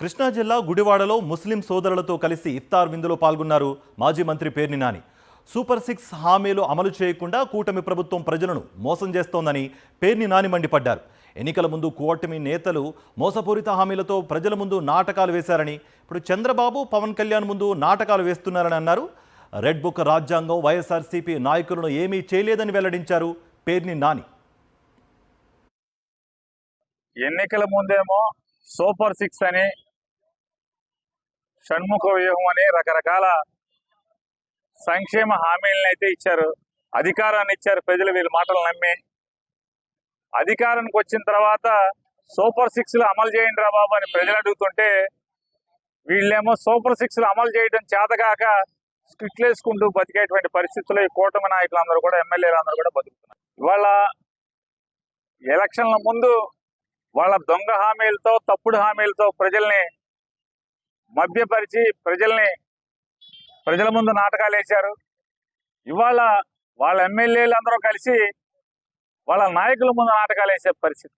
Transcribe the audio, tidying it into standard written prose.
కృష్ణా జిల్లా గుడివాడలో ముస్లిం సోదరులతో కలిసి ఇఫ్తార్ విందులో పాల్గొన్నారు మాజీ మంత్రి పేర్ని నాని. సూపర్ 6 హామీలు అమలు చేయకుండా కూటమి ప్రభుత్వం ప్రజలను మోసం చేస్తోందని పేర్ని నాని మండిపడ్డారు. ఎన్నికల ముందు కూటమి నేతలు మోసపూరిత హామీలతో ప్రజల ముందు నాటకాలు వేశారని, ఇప్పుడు చంద్రబాబు పవన్ కళ్యాణ్ ముందు నాటకాలు వేస్తున్నారని అన్నారు. రెడ్ బుక్ రాజ్యాంగం వైఎస్ఆర్సీపీ నాయకులను ఏమీ చేయలేదని వెల్లడించారు పేర్ని నాని. ఎన్నికల ముందేమో సూపర్ 6 అని, షణ్ముఖ వ్యూహం అని రకరకాల సంక్షేమ హామీలను అయితే ఇచ్చారు, అధికారాన్ని ఇచ్చారు. ప్రజలు వీళ్ళ మాటలు నమ్మి అధికారానికి వచ్చిన తర్వాత సూపర్ 6లు అమలు చేయండి రా బాబు అని ప్రజలు అడుగుతుంటే, వీళ్ళేమో సూపర్ 6లు అమలు చేయడం చేతగాక స్ట్రిక్ట్లు వేసుకుంటూ బతికేటువంటి పరిస్థితుల్లో ఈ కూటమి నాయకులందరూ కూడా, ఎమ్మెల్యేలందరూ కూడా బతుకుతున్నారు. ఇవాళ ఎలక్షన్ల ముందు వాళ్ళ దొంగ హామీలతో, తప్పుడు హామీలతో ప్రజల్ని మభ్యపరిచి ప్రజల ముందు నాటకాలు వేశారు. ఇవాళ వాళ్ళ ఎమ్మెల్యేలు అందరూ కలిసి వాళ్ళ నాయకుల ముందు నాటకాలు వేసే పరిస్థితి.